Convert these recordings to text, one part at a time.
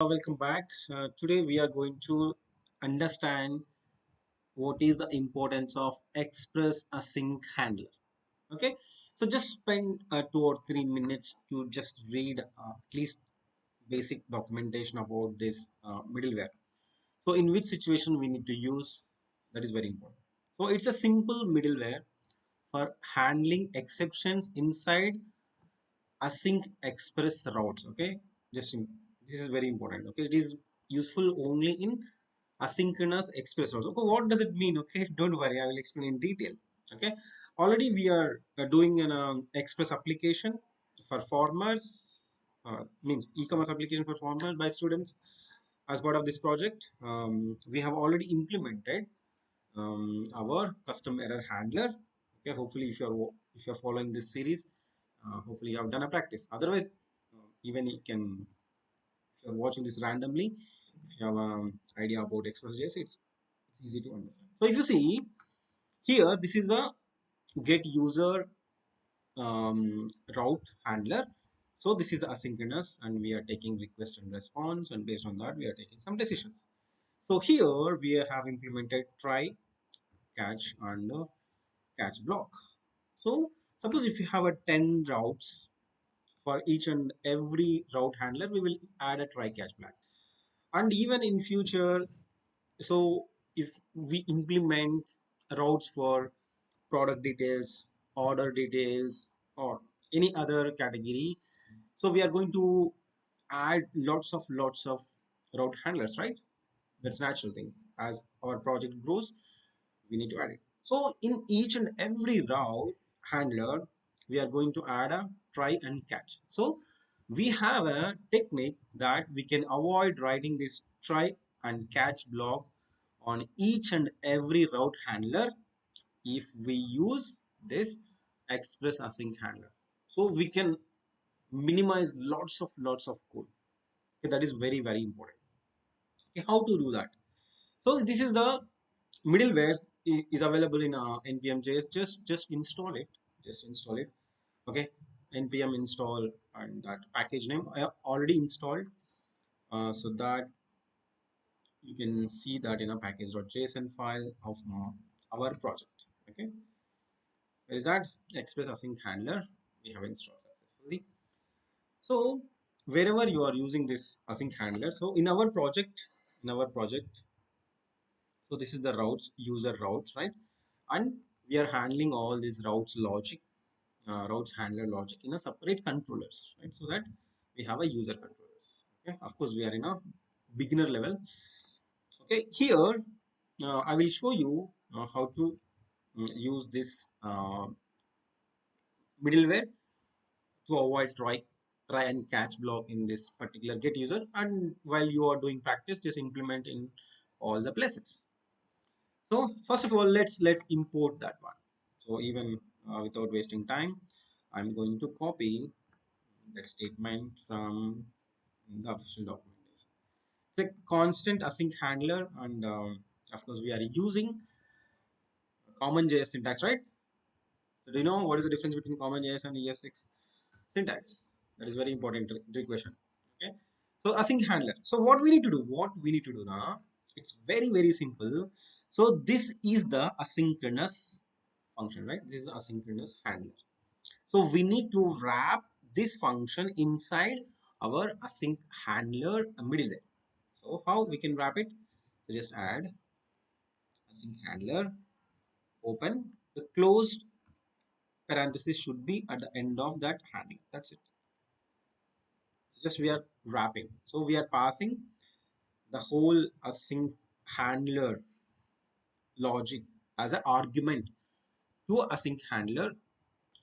Welcome back. Today we are going to understand what is the importance of express async handler. Okay, so just spend 2 or 3 minutes to just read at least basic documentation about this middleware. So in which situation we need to use, that is very important. So it's a simple middleware for handling exceptions inside async express routes. Okay, this is very important. Okay, it is useful only in asynchronous express routes. Okay, what does it mean? Okay, don't worry, I will explain in detail. Okay, already we are doing an express application for farmers, means e-commerce application for farmers by students. As part of this project, we have already implemented our custom error handler. Okay, hopefully if you're following this series, hopefully you have done a practice. Otherwise, even you can, if you're watching this randomly, if you have idea about express.js, it's easy to understand. So if you see here, this is a get user route handler. So this is asynchronous and we are taking request and response, and based on that we are taking some decisions. So here we have implemented try, catch, and catch block. So suppose if you have a 10 routes, for each and every route handler we will add a try catch block. And even in future, so if we implement routes for product details, order details, or any other category, so we are going to add lots of route handlers, right? That's natural thing. As our project grows, we need to add it. So in each and every route handler, we are going to add a try and catch. So we have a technique that we can avoid writing this try and catch block on each and every route handler if we use this express async handler. So we can minimize lots of code. Okay, that is very important. Okay, how to do that? So this is the middleware is available in npm.js. Just install it. Just install it. Okay, npm install and that package name I have already installed, so that you can see that in a package.json file of our project. Okay, is that express async handler we have installed successfully. So wherever you are using this async handler, so in our project, so this is the routes, user routes, right? And we are handling all these routes logic, routes handler logic in a separate controllers, right? So that we have a user controllers. Okay, of course we are in a beginner level. Okay, here I will show you how to use this middleware to avoid try and catch block in this particular get user. And while you are doing practice, just implement in all the places. So first of all, let's import that one. So even without wasting time, I'm going to copy that statement from the official documentation. It's a constant async handler, and of course we are using common JS syntax, right? So do you know what is the difference between common JS and ES6 syntax? That is very important trick question. Okay. So async handler. So what we need to do? What we need to do now? It's very simple. So this is the asynchronous function, right? This is asynchronous handler. So we need to wrap this function inside our async handler middleware. So how we can wrap it? So just add async handler, open. The closed parenthesis should be at the end of that handler. That's it. So just we are wrapping. So we are passing the whole async handler logic as an argument to a async handler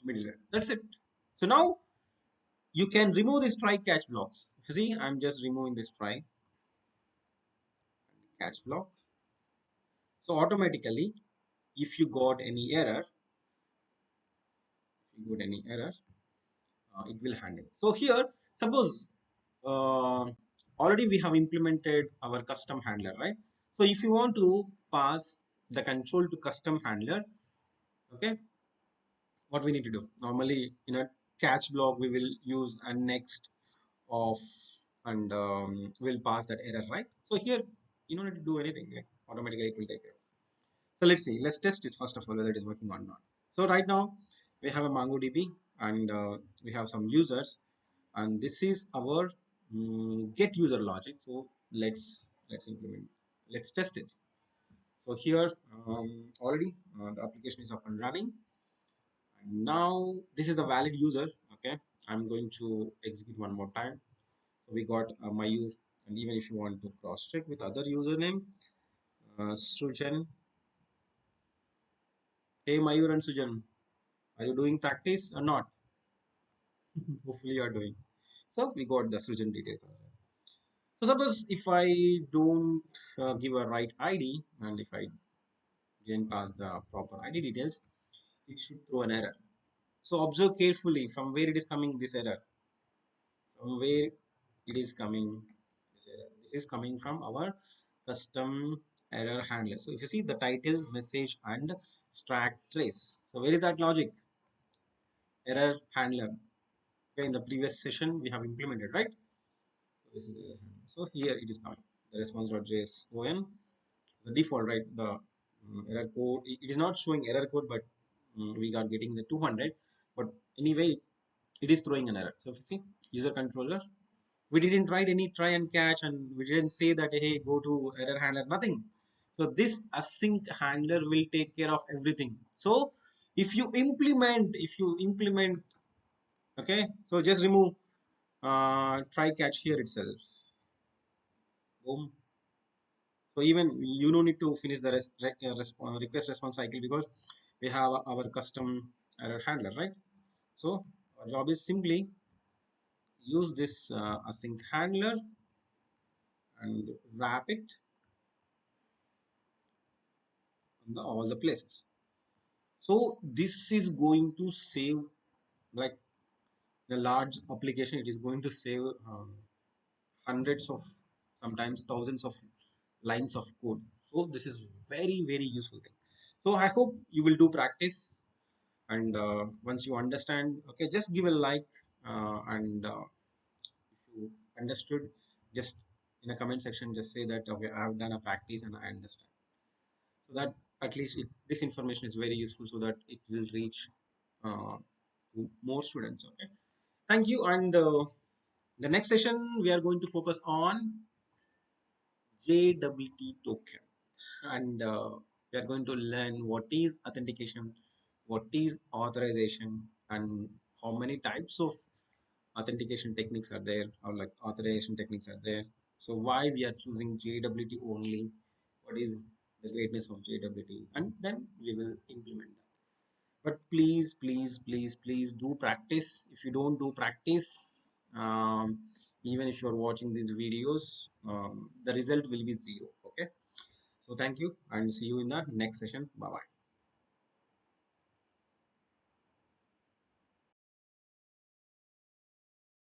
middleware. That's it. So now you can remove these try catch blocks. If you see, I'm just removing this try catch block. So automatically, if you got any error, it will handle. So here, suppose already we have implemented our custom handler, right? So if you want to pass the control to custom handler, okay, what we need to do? Normally in a catch block, we will use a next of and will pass that error, right? So here you don't need to do anything, like automatically it will take care. So let's see. Let's test it first of all whether it is working or not. So right now we have a MongoDB and we have some users, and this is our get user logic. So let's implement. Let's test it. So here already the application is up and running. And now this is a valid user. Okay, I'm going to execute one more time. So we got Mayur, and even if you want to cross check with other username, Sujan. Hey Mayur and Sujan, are you doing practice or not? Hopefully you are doing. So we got the Sujan details also. So suppose if I don't give a right ID and if I didn't pass the proper ID details, it should throw an error. So observe carefully from where it is coming this error. From where it is coming this error. This is coming from our custom error handler. So if you see the title, message, and stack trace. So where is that logic? Error handler. Okay, in the previous session we have implemented, right? So this is error handler. So here it is coming. The response.json, the default, right? The error code. It is not showing error code, but we are getting the 200. But anyway, it is throwing an error. So if you see user controller, we didn't write any try and catch, and we didn't say that hey go to error handler, nothing. So this async handler will take care of everything. So if you implement, okay, so just remove try catch here itself. Boom. So even you don't need to finish the request response cycle because we have our custom error handler, right? So our job is simply use this async handler and wrap it in all the places. So this is going to save, like a large application, it is going to save hundreds of, sometimes thousands of lines of code. So this is very useful thing. So I hope you will do practice, and once you understand, okay, just give a like, and if you understood, just in a comment section just say that okay, I have done a practice and I understand, so that at least this information is very useful so that it will reach to more students. Okay, thank you. And the next session we are going to focus on JWT token, and we are going to learn what is authentication, what is authorization, and how many types of authentication techniques are there, or like authorization techniques are there. So why we are choosing JWT only, what is the greatness of JWT, and then we will implement that. But please do practice. If you don't do practice, even if you're watching these videos, the result will be zero. Okay, so thank you and see you in the next session. Bye bye.